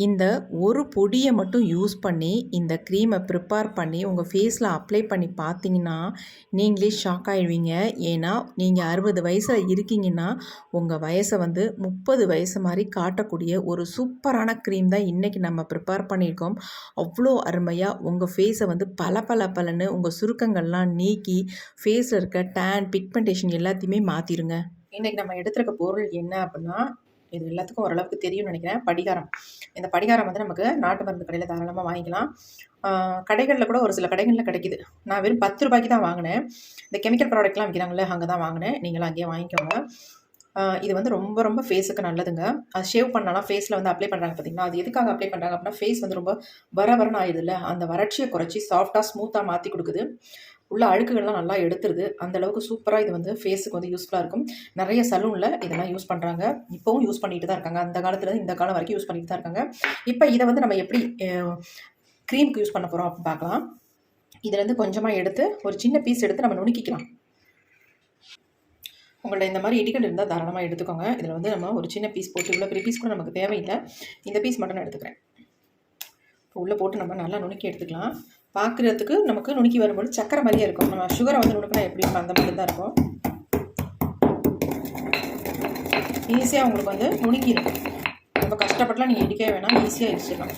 இந்த ஒரு பொடியை மட்டும் யூஸ் பண்ணி இந்த க்ரீமை ப்ரிப்பேர் பண்ணி உங்கள் ஃபேஸில் அப்ளை பண்ணி பார்த்தீங்கன்னா நீங்களே ஷாக் ஆகிடுவீங்க. ஏன்னா நீங்கள் 60 வயசில் இருக்கீங்கன்னா உங்கள் வயசை வந்து 30 வயசு மாதிரி காட்டக்கூடிய ஒரு சூப்பரான க்ரீம் தான் இன்றைக்கி நம்ம ப்ரிப்பேர் பண்ணியிருக்கோம். அவ்வளோ அருமையாக உங்கள் ஃபேஸை வந்து பளபளன்னு உங்கள் சுருக்கங்கள்லாம் நீக்கி ஃபேஸில் இருக்க டேன் பிக்மெண்டேஷன் எல்லாத்தையுமே மாற்றிடுங்க. இன்றைக்கி நம்ம எடுத்துருக்க பொருள் என்ன அப்படின்னா, இது எல்லாத்துக்கும் ஓரளவுக்கு தெரியும்னு நினைக்கிறேன். படிகாரம். இந்த படிகாரம் வந்து நமக்கு நாட்டு மருந்து கடையில் தாராளமாக வாங்கிக்கலாம். கடைகளில் கூட ஒரு சில கடைகளில் கிடைக்கிது. நான் வெறும் 10 ரூபாய்க்கு தான் வாங்கினேன். இந்த கெமிக்கல் ப்ராடக்ட்லாம் விற்கிறாங்களே அங்கே தான் வாங்கினேன். நீங்களும் அங்கேயே வாங்கிக்கோங்க. இது வந்து ரொம்ப ரொம்ப ஃபேஸுக்கு நல்லதுங்க. அது ஷேவ் பண்ணலாம் ஃபேஸில் வந்து அப்ளை பண்ணுறாங்க பார்த்தீங்களா, அது எதுக்காக அப்ளை பண்ணுறாங்க அப்படின்னா ஃபேஸ் வந்து ரொம்ப வரன்னு ஆயிடுதுல்ல, அந்த வறட்சியை குறைச்சி சாஃப்டாக ஸ்மூத்தாக மாற்றி கொடுக்குது. உள்ள அழுக்குகள்லாம் நல்லா எடுத்துருது. அந்த அளவுக்கு சூப்பராக இது வந்து ஃபேஸுக்கு வந்து யூஸ்ஃபுல்லாக இருக்கும். நிறைய சலூனில் இதெல்லாம் யூஸ் பண்ணுறாங்க. இப்போவும் யூஸ் பண்ணிட்டு தான் இருக்காங்க. அந்த காலத்துலேருந்து இந்த காலம் வரைக்கும் யூஸ் பண்ணிட்டு தான் இருக்காங்க. இப்போ இதை வந்து நம்ம எப்படி க்ரீமுக்கு யூஸ் பண்ண போகிறோம் அப்படின்னு பார்க்கலாம். இதுலேருந்து கொஞ்சமாக எடுத்து ஒரு சின்ன பீஸ் எடுத்து நம்ம நுணுக்கிக்கலாம். உங்கள்ட்ட இந்த மாதிரி இடிகல் இருந்தால் தாராளமாக எடுத்துக்கோங்க. இதில் வந்து நம்ம ஒரு சின்ன பீஸ் போட்டு, இவ்வளோ பெரிய பீஸ் கூட நமக்கு தேவையில்லை. இந்த பீஸ் மட்டும் நான் எடுத்துக்கிறேன். இப்போ உள்ளே போட்டு நம்ம நல்லா நுணுக்கி எடுத்துக்கலாம். பார்க்குறதுக்கு நமக்கு நுணுக்கி வரும்போது சக்கரை மாதிரியே இருக்கும். நம்ம சுகரை வந்து நுணுக்கினா எப்படி இருக்கும் அந்த மாதிரி தான் இருக்கும். ஈஸியாக உங்களுக்கு வந்து நுணுக்கிடும். ரொம்ப கஷ்டப்பட்டுலாம் நீங்கள் இடிக்கவே வேணாம், ஈஸியாக இடிச்சிடலாம்.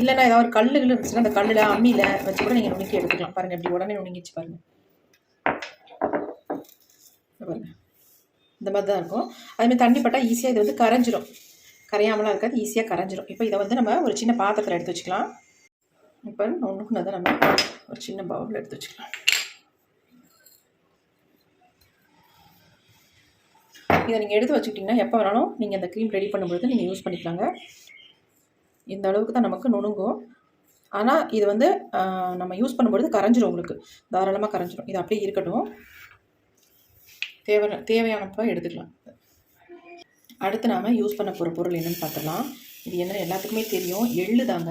இல்லைன்னா ஏதாவது ஒரு கல் இருந்துச்சுன்னா அந்த கல்லில் அம்மியில் வச்சு கூட நீங்கள் நுணுக்கி எடுத்துக்கலாம். பாருங்கள் எப்படி உடனே நுணுங்கிச்சு பாருங்கள். பாருங்கள் இந்த மாதிரி தான் இருக்கும். அதுமாதிரி தண்ணி பட்டால் ஈஸியாக இது வந்து கரைஞ்சிரும். கரையாமலாம் இருக்காது, ஈஸியாக கரைஞ்சிரும். இப்போ இதை வந்து நம்ம ஒரு சின்ன பாத்திரத்தில் எடுத்து வச்சுக்கலாம். இப்போ நுணுக்குனதை நம்ம ஒரு சின்ன பவுலில் எடுத்து வச்சுக்கலாம். இதை நீங்கள் எடுத்து வச்சுக்கிட்டிங்கன்னா எப்போ வேணாலும் நீங்கள் அந்த க்ரீம் ரெடி பண்ணும்பொழுது நீங்கள் யூஸ் பண்ணிக்கலாங்க. இந்த அளவுக்கு தான் நமக்கு நுணுங்கும். ஆனால் இது வந்து நம்ம யூஸ் பண்ணும்பொழுது கரைஞ்சிரும், உங்களுக்கு தாராளமாக கரைஞ்சிரும். இது அப்படியே இருக்கட்டும். தேவையானப்போ எடுத்துக்கலாம். அடுத்து நாம் யூஸ் பண்ண போகிற பொருள் என்னென்னு பார்த்துக்கலாம். இது என்னென்னு எல்லாத்துக்குமே தெரியும், எள்ளு தாங்க.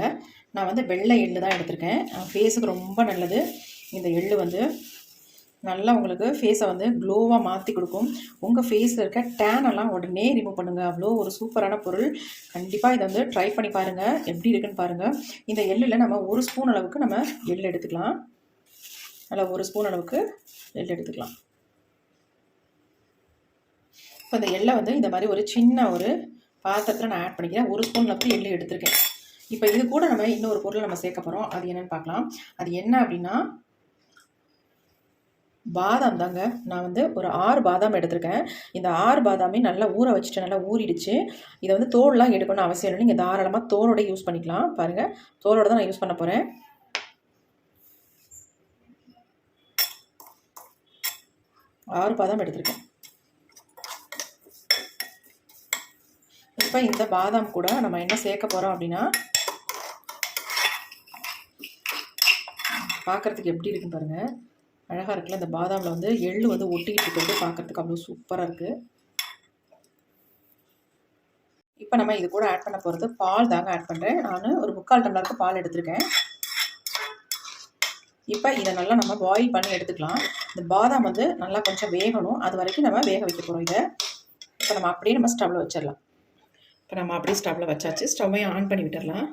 நான் வந்து வெள்ளை எள்ளு தான் எடுத்திருக்கேன். ஃபேஸுக்கு ரொம்ப நல்லது. இந்த எள்ளு வந்து நல்லா உங்களுக்கு ஃபேஸை வந்து க்ளோவாக மாற்றி கொடுக்கும். உங்கள் ஃபேஸில் இருக்க டேனெல்லாம் உடனே ரிமூவ் பண்ணுங்கள். அவ்வளோ ஒரு சூப்பரான பொருள். கண்டிப்பாக இதை வந்து ட்ரை பண்ணி பாருங்கள், எப்படி இருக்குன்னு பாருங்கள். இந்த எள்ளில் நம்ம 1 ஸ்பூன் அளவுக்கு நம்ம எள் எடுத்துக்கலாம். நல்லா 1 ஸ்பூன் அளவுக்கு எள் எடுத்துக்கலாம். இப்போ இந்த எள்ளை வந்து இந்த மாதிரி ஒரு சின்ன ஒரு பாத்திரத்தில் நான் ஆட் பண்ணிக்கிறேன். 1 ஸ்பூன் அளவுக்கு எள்ளு எடுத்துருக்கேன். இப்போ இது கூட நம்ம இன்னொரு பொருளை நம்ம சேர்க்க போகிறோம். அது என்னென்னு பார்க்கலாம். அது என்ன அப்படின்னா பாதாம் தாங்க. நான் வந்து ஒரு 6 பாதாம் எடுத்திருக்கேன். இந்த 6 பாதாமே நல்லா ஊற வச்சுட்டு நல்லா ஊறிடுச்சு. இதை வந்து தோல்லாம் எடுக்கணும்னு அவசியம் இல்லை. நீங்கள் தாராளமாக தோலோட யூஸ் பண்ணிக்கலாம். பாருங்கள், தோலோட தான் நான் யூஸ் பண்ண போகிறேன். ஆறு பாதாம் எடுத்திருக்கேன். இப்போ இந்த பாதாம் கூட நம்ம என்ன சேர்க்க போகிறோம் அப்படின்னா, பார்க்குறதுக்கு எப்படி இருக்குன்னு பாருங்கள். அழகாக இருக்குல்ல. இந்த பாதாமில் வந்து எள்ளு வந்து ஒட்டிக்கிட்டு இருக்கிறது பார்க்குறதுக்கு அவ்வளோ சூப்பராக இருக்குது. இப்போ நம்ம இது கூட ஆட் பண்ண போகிறது பால் தாங்க ஆட் பண்ணுறேன். நான் ஒரு 3/4 டம்ளருக்கு பால் எடுத்திருக்கேன். இப்போ இதை நல்லா நம்ம பாயில் பண்ணி எடுத்துக்கலாம். இந்த பாதாம் வந்து நல்லா கொஞ்சம் வேகணும். அது வரைக்கும் நம்ம வேக வைக்க போகிறோம். இதை இப்போ நம்ம அப்படியே நம்ம ஸ்டவ்வில் வச்சிடலாம். இப்போ நம்ம அப்படியே ஸ்டவ்வில் வச்சாச்சு. ஸ்டவ்வையும் ஆன் பண்ணி விட்டுடலாம்.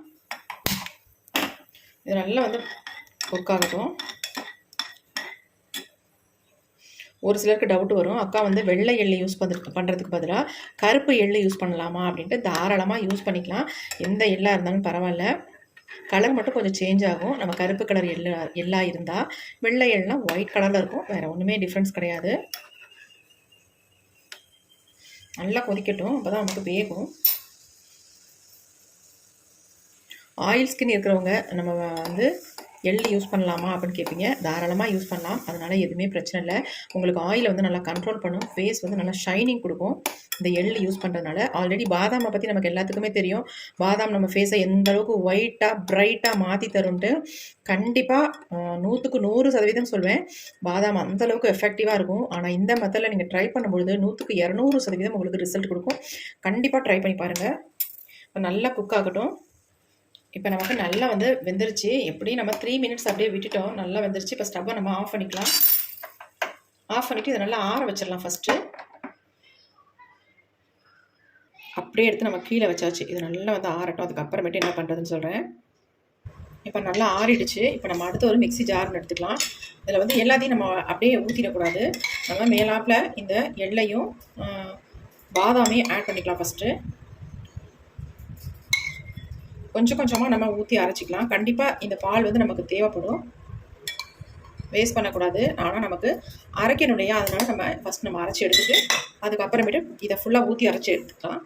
இது நல்லா வந்து குக் ஆகட்டும். ஒரு சிலருக்கு டவுட் வரும், அக்கா வந்து வெள்ளை எள்ளு யூஸ் பண்ணுறதுக்கு பதிலாக கருப்பு எள்ளு யூஸ் பண்ணலாமா அப்படின்ட்டு. தாராளமாக யூஸ் பண்ணிக்கலாம். எந்த எள்ளாக இருந்தாலும் பரவாயில்ல. கலர் மட்டும் கொஞ்சம் சேஞ்ச் ஆகும். நம்ம கருப்பு கலர் எள்ளாக இருந்தால், வெள்ளை எள்ளுனா ஒயிட் கலரில் இருக்கும். வேறு ஒன்றுமே டிஃப்ரென்ஸ் கிடையாது. நல்லா கொதிக்கட்டும், அப்போ தான் நமக்கு வேகும். ஆயில் ஸ்கின் இருக்கிறவங்க நம்ம வந்து எள்ளு யூஸ் பண்ணலாமா அப்படின்னு கேட்பீங்க. தாராளமாக யூஸ் பண்ணலாம். அதனால் எதுவுமே பிரச்சனை இல்லை. உங்களுக்கு ஆயிலை வந்து நல்லா கண்ட்ரோல் பண்ணும். ஃபேஸ் வந்து நல்லா ஷைனிங் கொடுக்கும் இந்த எள்ளு யூஸ் பண்ணுறதுனால. ஆல்ரெடி பாதாமை பற்றி நமக்கு எல்லாத்துக்குமே தெரியும். பாதாம் நம்ம ஃபேஸை எந்த அளவுக்கு ஒயிட்டாக ப்ரைட்டாக மாற்றி தரும்ன்ட்டு. கண்டிப்பாக 100க்கு 100% சொல்வேன், பாதாம் அந்தளவுக்கு எஃபெக்டிவாக இருக்கும். ஆனால் இந்த மெத்தடில் நீங்கள் ட்ரை பண்ணும்பொழுது 100க்கு 200% உங்களுக்கு ரிசல்ட் கொடுக்கும். கண்டிப்பாக ட்ரை பண்ணி பாருங்கள். இப்போ நல்லா குக் ஆகட்டும். இப்போ நமக்கு நல்லா வந்து வெந்துருச்சு. எப்படி நம்ம 3 மினிட்ஸ் அப்படியே விட்டுட்டோம். நல்லா வெந்துருச்சு. இப்போ ஸ்டவ்வை நம்ம ஆஃப் பண்ணிக்கலாம். ஆஃப் பண்ணிவிட்டு இதை நல்லா ஆற வச்சிடலாம் ஃபஸ்ட்டு. அப்படியே எடுத்து நம்ம கீழே வச்சாச்சு. இது நல்லா வந்து ஆறட்டும். அதுக்கப்புறமேட்டு என்ன பண்ணுறதுன்னு சொல்கிறேன். இப்போ நல்லா ஆறிடுச்சு. இப்போ நம்ம அடுத்து ஒரு மிக்ஸி ஜார்னு எடுத்துக்கலாம். இதில் வந்து எல்லாத்தையும் நம்ம அப்படியே ஊற்றிடக்கூடாது. நம்ம மேலாப்பில் இந்த எள்ளையும் பாதாமையும் ஆட் பண்ணிக்கலாம். ஃபஸ்ட்டு கொஞ்சம் கொஞ்சமாக நம்ம ஊற்றி அரைச்சிக்கலாம். கண்டிப்பாக இந்த பால் வந்து நமக்கு தேவைப்படும், வேஸ்ட் பண்ணக்கூடாது. ஆனால் நமக்கு அரைக்கணும் இல்லையா, அதனால் நம்ம ஃபஸ்ட் நம்ம அரைச்சி எடுத்துட்டு அதுக்கப்புறமேட்டு இதை ஃபுல்லாக ஊற்றி அரைச்சி எடுத்துக்கலாம்.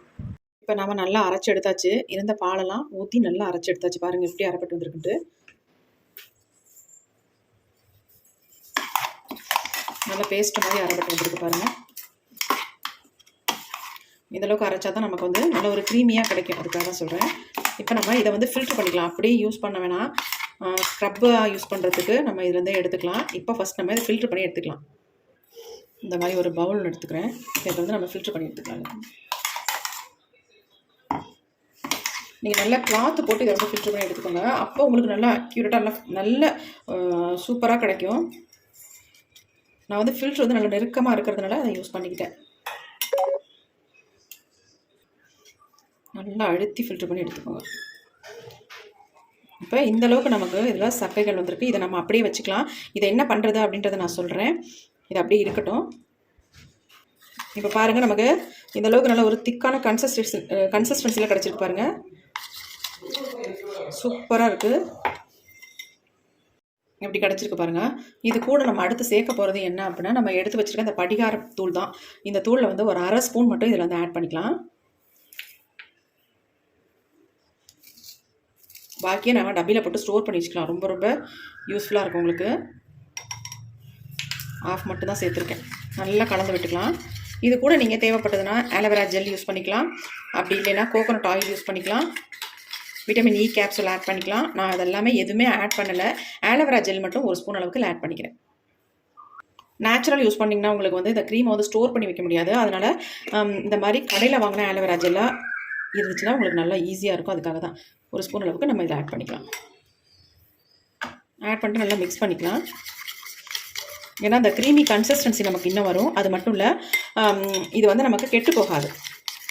இப்போ நம்ம நல்லா அரைச்சி எடுத்தாச்சு. இருந்த பாலெல்லாம் ஊற்றி நல்லா அரைச்சி எடுத்தாச்சு. பாருங்கள் எப்படி அரைப்பட்டு வந்துருக்குன்ட்டு. நல்லா பேஸ்ட் மாதிரி அரைப்பட்டு வந்துருக்கு பாருங்கள். இந்தளவுக்கு அரைச்சா தான் நமக்கு வந்து நல்ல ஒரு க்ரீமியாக கிடைக்கும். அதுக்காக தான் சொல்கிறேன். இப்போ நம்ம இதை வந்து ஃபில்ட்ரு பண்ணிக்கலாம். அப்படியே யூஸ் பண்ண வேணாம், ஸ்க்ரப்பாக யூஸ் பண்ணுறதுக்கு நம்ம இதுலேருந்தே எடுத்துக்கலாம். இப்போ ஃபஸ்ட் நம்ம இதை ஃபில்ட்ரு பண்ணி எடுத்துக்கலாம். இந்த மாதிரி ஒரு பவுல் எடுத்துக்கிறேன். இதை வந்து நம்ம ஃபில்ட்ரு பண்ணி எடுத்துக்கலாம். நீங்கள் நல்லா கிளாத்து போட்டு இதை வந்து ஃபில்ட்ரு பண்ணி எடுத்துக்கோங்க. அப்போ உங்களுக்கு நல்லா அக்யூரேட்டாக நல்ல சூப்பராக கிடைக்கும். நான் வந்து ஃபில்ட்ரு வந்து நல்லா நெருக்கமாக இருக்கிறதுனால அதை யூஸ் பண்ணிக்கிட்டேன். நல்லா அழுத்தி ஃபில்ட்ரு பண்ணி எடுத்துக்கோங்க. இப்போ இந்தளவுக்கு நமக்கு இதில் சக்கைகள் வந்திருக்கு. இதை நம்ம அப்படியே வச்சுக்கலாம். இதை என்ன பண்ணுறது அப்படின்றத நான் சொல்கிறேன். இது அப்படியே இருக்கட்டும். இப்போ பாருங்கள், நமக்கு இந்தளவுக்கு நல்ல ஒரு திக்கான கன்சிஸ்டன்சியில் கிடச்சிருக்கு பாருங்கள். சூப்பராக இருக்குது. எப்படி கிடச்சிருக்கு பாருங்கள். இது கூட நம்ம அடுத்து சேர்க்க போகிறது என்ன அப்படின்னா, நம்ம எடுத்து வச்சுருக்க இந்த படிகார தூள் தான். இந்த தூளில் வந்து ஒரு 1/2 ஸ்பூன் மட்டும் இதில் வந்து ஆட் பண்ணிக்கலாம். பாக்கியை நம்ம டப்பியில் போட்டு ஸ்டோர் பண்ணி வச்சுக்கலாம். ரொம்ப ரொம்ப யூஸ்ஃபுல்லாக இருக்கும் உங்களுக்கு. ஆஃப் மட்டும் தான் சேர்த்துருக்கேன். நல்லா கலந்து விட்டுக்கலாம். இது கூட நீங்கள் தேவைப்பட்டதுன்னா ஆலோவேரா ஜெல் யூஸ் பண்ணிக்கலாம். அப்படி இல்லைன்னா கோகோனட் ஆயில் யூஸ் பண்ணிக்கலாம். விட்டமின் இ கேப்சூல் ஆட் பண்ணிக்கலாம். நான் அதெல்லாமே எதுவுமே ஆட் பண்ணலை. ஆலோவேரா ஜெல் மட்டும் 1 ஸ்பூன் அளவுக்கு ஆட் பண்ணிக்கிறேன். நேச்சுரல் யூஸ் பண்ணிங்கன்னா உங்களுக்கு வந்து இந்த க்ரீமை வந்து ஸ்டோர் பண்ணி வைக்க முடியாது. அதனால் இந்த மாதிரி கடையில் வாங்கின ஆலோவேரா ஜெல்லாக இருந்துச்சுன்னா உங்களுக்கு நல்லா ஈஸியாக இருக்கும். அதுக்காக தான் 1 ஸ்பூன் அளவுக்கு நம்ம இதை ஆட் பண்ணிக்கலாம். ஆட் பண்ணிட்டு நல்லா மிக்ஸ் பண்ணிக்கலாம். ஏன்னா அந்த க்ரீமி கன்சிஸ்டன்சி நமக்கு இன்னும் வரும். அது மட்டும் இல்லை, இது வந்து நமக்கு கெட்டு போகாது.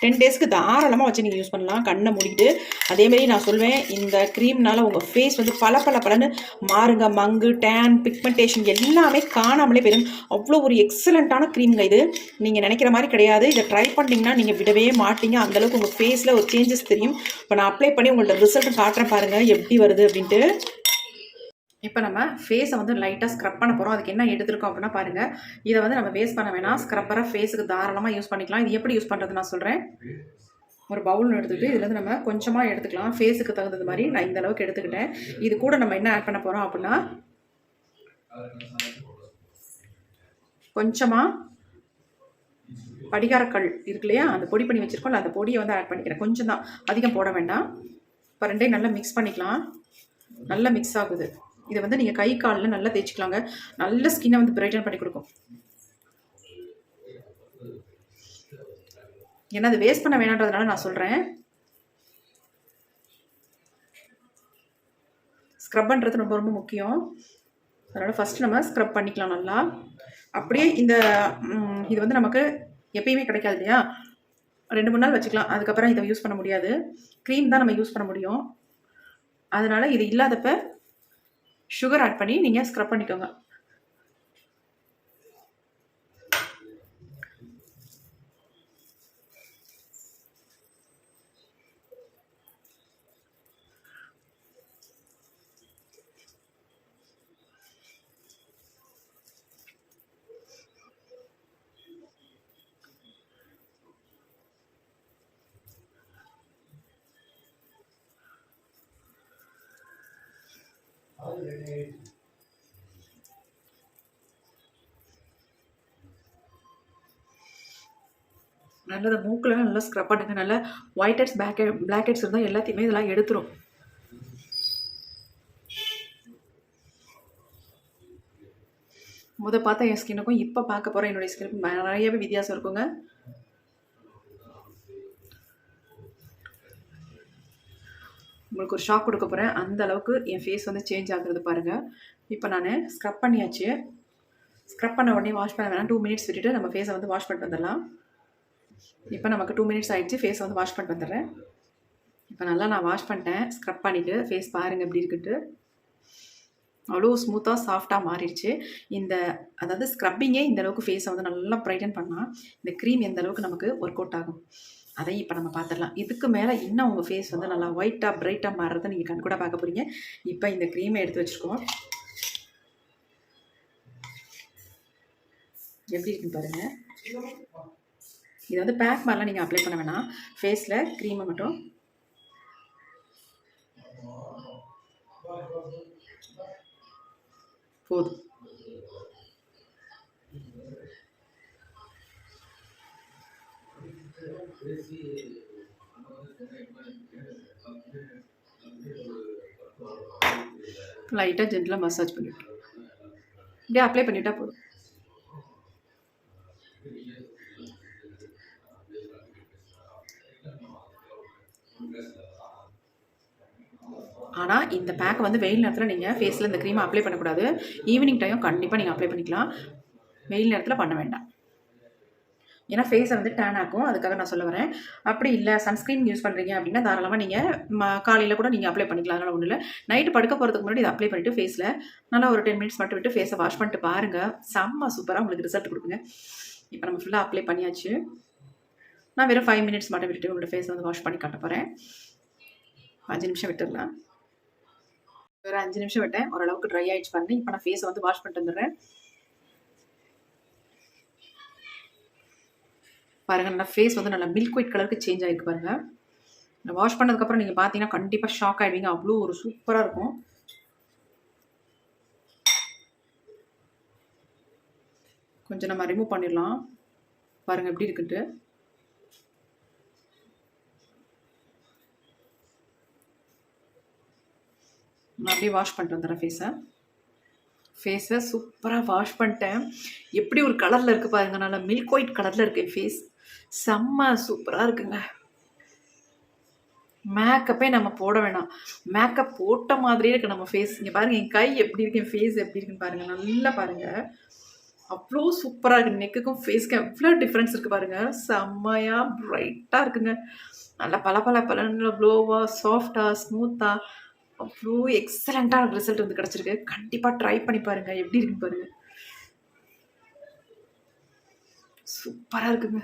10 டேஸ்க்கு தாராளமாக வச்சு நீங்கள் யூஸ் பண்ணலாம், கண்ணை மூடிட்டு. அதேமாரி நான் சொல்வேன், இந்த க்ரீம்னால உங்கள் ஃபேஸ் வந்து பலன்னு மாறுங்க. மங்கு, டேன், பிக்மெண்டேஷன் எல்லாமே காணாமலே போயிடும். அவ்வளோ ஒரு எக்ஸலண்ட்டான க்ரீம்ங்க இது. நீங்கள் நினைக்கிற மாதிரி கிடையாது. இதை ட்ரை பண்ணிட்டீங்கன்னா நீங்கள் விடவே மாட்டீங்க. அந்தளவுக்கு உங்கள் ஃபேஸில் ஒரு சேஞ்சஸ் தெரியும். இப்போ நான் அப்ளை பண்ணி உங்கள்ட்ட ரிசல்ட் காட்டுறேன் பாருங்கள் எப்படி வருது அப்படின்ட்டு. இப்போ நம்ம ஃபேஸை வந்து லைட்டாக ஸ்க்ரப் பண்ண போகிறோம். அதுக்கு என்ன எடுத்துருக்கோம் அப்படின்னா பாருங்கள். இதை வந்து நம்ம வேஸ்ட் பண்ண வேணாம். ஸ்க்ரப்பராக ஃபேஸுக்கு தாராளமாக யூஸ் பண்ணிக்கலாம். இது எப்படி யூஸ் பண்ணுறது நான் சொல்கிறேன். ஒரு பவுல்னு எடுத்துக்கிட்டு இதுலேருந்து நம்ம கொஞ்சமாக எடுத்துக்கலாம். ஃபேஸுக்கு தகுந்தது மாதிரி நான் இந்த அளவுக்கு எடுத்துக்கிட்டேன். இது கூட நம்ம என்ன ஆட் பண்ண போகிறோம் அப்படின்னா, கொஞ்சமாக படிகாரக்கல் இருக்கு இல்லையா, அந்த பொடி பண்ணி வச்சுருக்கோம்ல, அந்த பொடியை வந்து ஆட் பண்ணிக்கிறேன். கொஞ்சம் தான், அதிகம் போட வேண்டாம். இப்போ ரெண்டையும் நல்லா மிக்ஸ் பண்ணிக்கலாம். நல்லா மிக்ஸ் ஆகுது. இதை வந்து நீங்கள் கை காலில் நல்லா தேய்ச்சிக்கலாங்க. நல்ல ஸ்கின்னை வந்து பிரைட்டன் பண்ணி கொடுக்கும். ஏன்னா அது வேஸ்ட் பண்ண வேணான்றதுனால நான் சொல்கிறேன். ஸ்க்ரப் பண்ணுறது ரொம்ப ரொம்ப முக்கியம். அதனால் ஃபஸ்ட்டு நம்ம ஸ்க்ரப் பண்ணிக்கலாம் நல்லா. அப்படியே இந்த இது வந்து நமக்கு எப்பயுமே கிடைக்காது இல்லையா, 2-3 நாள் வச்சுக்கலாம். அதுக்கப்புறம் இதை யூஸ் பண்ண முடியாது. க்ரீம் தான் நம்ம யூஸ் பண்ண முடியும். அதனால் இது இல்லாதப்ப சுகர் ஆட் பண்ணி நீங்கள் ஸ்க்ரப் பண்ணிக்கோங்க. நல்லது மூக்கில் நல்லா ஸ்க்ரப் பண்ணுங்க. நல்லா ஒயிட் ஹெட்ஸ் பிளாக் ஹெட்ஸ் இருந்தால் எல்லாத்தையுமே இதெல்லாம் எடுத்துரும். பார்த்தா என் ஸ்கின்னுக்கும் இப்போ பார்க்க போகிற என்னுடைய ஸ்கின்னுக்கும் நிறையவே வித்தியாசம் இருக்குங்க. உங்களுக்கு ஒரு ஷாக் கொடுக்க போகிறேன். அந்த அளவுக்கு என் ஃபேஸ் வந்து சேஞ்ச் ஆகுறது பாருங்கள். இப்போ நான் ஸ்க்ரப் பண்ணியாச்சு. ஸ்க்ரப் பண்ண உடனே வாஷ் பண்ண வேணாம். 2 மினிட்ஸ் விட்டுட்டு நம்ம ஃபேஸை வந்து வாஷ் பண்ணிட்டு வந்துடலாம். இப்போ நமக்கு 2 மினிட்ஸ் ஆகிடுச்சு. ஃபேஸை வந்து வாஷ் பண்ணிட்டு வந்துடுறேன். இப்போ நல்லா நான் வாஷ் பண்ணிட்டேன். ஸ்க்ரப் பண்ணிவிட்டு ஃபேஸ் பாருங்கள் எப்படி இருக்குன்ட்டு. அவ்வளோ ஸ்மூத்தாக சாஃப்டாக மாறிடுச்சு. அதாவது ஸ்க்ரப்பிங்கே இந்த அளவுக்கு ஃபேஸை வந்து நல்லா ப்ரைட்டன் பண்ணால் இந்த க்ரீம் எந்த அளவுக்கு நமக்கு ஒர்க் அவுட் ஆகும் அதையும் இப்போ நம்ம பார்த்துடலாம். இதுக்கு மேலே இன்னும் உங்கள் ஃபேஸ் வந்து நல்லா ஒயிட்டாக ப்ரைட்டாக மாறுறதை நீங்கள் கண் கூட பார்க்க போகிறீங்க. இப்போ இந்த க்ரீமை எடுத்து வச்சுருக்கோம். எப்படி இருக்குன்னு பாருங்கள். இதை வந்து பேக் மாதிரிலாம் நீங்கள் அப்ளை பண்ண வேணாம். ஃபேஸில் க்ரீமை மட்டும் போதும். லைட்டாக ஜென்டலாக மசாஜ் பண்ணிவிட்டு இப்படியே அப்ளை பண்ணிட்டா போதும். ஆனால் இந்த பேக்கை வந்து வெயில் நேரத்தில் நீங்கள் ஃபேஸில் இந்த க்ரீமை அப்ளை பண்ணக்கூடாது. ஈவினிங் டைம் கண்டிப்பாக நீங்கள் அப்ளை பண்ணிக்கலாம். வெயில் நேரத்தில் பண்ண வேண்டாம். ஏன்னா ஃபேஸை வந்து டேன் ஆகும். அதுக்காக நான் சொல்ல வரேன். அப்படி இல்லை சன்ஸ்க்ரீன் யூஸ் பண்ணுறீங்க அப்படின்னா தாராளமாக நீங்கள் காலையில் கூட நீங்கள் அப்ளை பண்ணிக்கலாம். அதனால் ஒன்றும் இல்லை. நைட்டு படுக்க போகிறதுக்கு முன்னாடி இதை அப்ளை பண்ணிவிட்டு ஃபேஸில் நல்லா ஒரு 10 மினிட்ஸ் மட்டும் விட்டு ஃபேஸை வாஷ் பண்ணிட்டு பாருங்கள். செம்ம சூப்பராக உங்களுக்கு ரிசல்ட் கொடுக்குங்க. இப்போ நம்ம ஃபுல்லாக அப்ளை பண்ணியாச்சு. நான் வெறும் 5 மினிட்ஸ் மட்டும் விட்டுட்டு உங்களோட ஃபேஸை வந்து வாஷ் பண்ணி காட்ட போகிறேன். 5 நிமிஷம் விட்டுடலாம். வேறு 5 நிமிஷம் விட்டேன். ஓரளவுக்கு ட்ரை ஆகிடுச்சு பண்ணி. இப்போ நான் ஃபேஸை வந்து வாஷ் பண்ணிட்டு வந்துடுறேன். பாருங்கள் நல்லா ஃபேஸ் வந்து நல்லா மில்க் ஒயிட் கலருக்கு சேஞ்ச் ஆகிருக்கு பாருங்கள். நான் வாஷ் பண்ணதுக்கப்புறம் நீங்கள் பார்த்தீங்கன்னா கண்டிப்பாக ஷாக் ஆகிடுவீங்க. அவ்வளோ ஒரு சூப்பராக இருக்கும். கொஞ்சம் நம்ம ரிமூவ் பண்ணிடலாம். பாருங்கள் எப்படி இருக்குன்ட்டு. நான் அப்படியே வாஷ் பண்ணிட்டு வந்துடுறேன் ஃபேஸை சூப்பராக வாஷ் பண்ணிட்டேன். எப்படி ஒரு கலரில் இருக்குது பாருங்கள். நல்லா மில்க் ஒயிட் கலரில் இருக்குது ஃபேஸ். செம்ம சூப்பராக இருக்குங்க. மேக்கப்பே நம்ம போட வேணாம். மேக்கப் போட்ட மாதிரியே இருக்குது நம்ம ஃபேஸ். இங்கே பாருங்கள் என் கை எப்படி இருக்கு, என் ஃபேஸ் எப்படி இருக்குன்னு பாருங்கள். நல்லா பாருங்கள் அவ்வளோ சூப்பராக இருக்குது. நெக்குக்கும் ஃபேஸ்க்கும் எவ்வளோ டிஃப்ரென்ஸ் இருக்குது பாருங்கள். செம்மையாக ப்ரைட்டாக இருக்குங்க. நல்லா பல க்ளோவாக சாஃப்டாக ஸ்மூத்தாக அவ்வளோ எக்ஸலண்ட்டான ரிசல்ட் வந்து கிடச்சிருக்கு. கண்டிப்பாக ட்ரை பண்ணி பாருங்கள் எப்படி இருக்குன்னு பாருங்கள். சூப்பராக இருக்குங்க.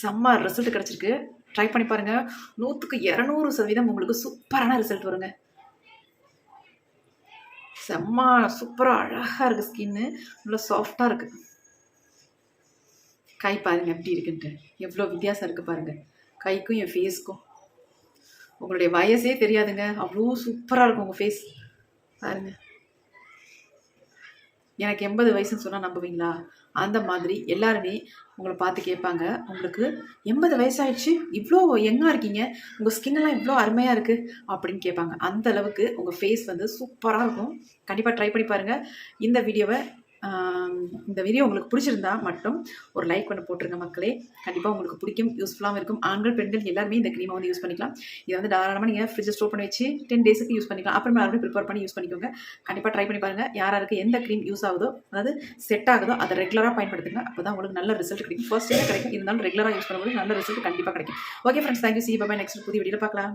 செம்ம ரிசல்ட் கிடச்சிருக்கு. ட்ரை பண்ணி பாருங்கள். 100க்கு 200% உங்களுக்கு சூப்பரான ரிசல்ட் வருங்க. செம்ம சூப்பராக அழகாக இருக்குது. ஸ்கின்னு நல்லா சாஃப்டாக இருக்குது. கை பாருங்கள் எப்படி இருக்குன்ட்டு. எவ்வளோ வித்தியாசம் இருக்குது பாருங்கள் கைக்கும் என் ஃபேஸ்க்கும். உங்களுடைய வயசே தெரியாதுங்க. அவ்வளோ சூப்பராக இருக்கும் உங்கள் ஃபேஸ் பாருங்கள். எனக்கு 80 வயசுன்னு சொன்னால் நம்புவீங்களா? அந்த மாதிரி எல்லாருமே உங்களை பார்த்து கேட்பாங்க, உங்களுக்கு 80 வயசாகிடுச்சு, இவ்வளோ யங்காக இருக்கீங்க, உங்கள் ஸ்கின்னெல்லாம் இவ்வளோ அருமையாக இருக்குது அப்படின்னு கேட்பாங்க. அந்த அளவுக்கு உங்கள் ஃபேஸ் வந்து சூப்பராக இருக்கும். கண்டிப்பாக ட்ரை பண்ணி பாருங்கள். இந்த வீடியோ உங்களுக்கு பிடிச்சிருந்தா மட்டும் ஒரு லைக் பண்ண போட்டுருங்க மக்களே. கண்டிப்பாக உங்களுக்கு பிடிக்கும், யூஸ்ஃபுல்லாகவும் இருக்கும். ஆண்கள் பெண்கள் எல்லாருமே இந்த க்ரீமை வந்து யூஸ் பண்ணிக்கலாம். இதை வந்து தாராளமாக நீங்கள் ஃப்ரிட்ஜில் ஸ்டோர் பண்ணி வச்சு 10 டேஸுக்கு யூஸ் பண்ணிக்கலாம். அப்புறமா யாருமே ப்ரிப்பேர் பண்ணி யூஸ் பண்ணிக்கோங்க. கண்டிப்பாக ட்ரை பண்ணி பாருங்கள். யாருக்கு எந்த க்ரீம் யூஸ் ஆகுதோ, அதாவது செட் ஆகுதோ அதை ரெகுலராக பயன்படுத்துங்க. அப்போ தான் உங்களுக்கு நல்ல ரிசல்ட் கிடைக்கும். ஃபர்ஸ்ட் டே கிடைக்கும், இருந்தாலும் ரெகுலராக யூஸ் பண்ணும்போது நல்ல ரிசல்ட் கண்டிப்பாக கிடைக்கும். Okay friends, thank you. See bye. Next புதிய வீடியோவில் பார்க்கலாம்.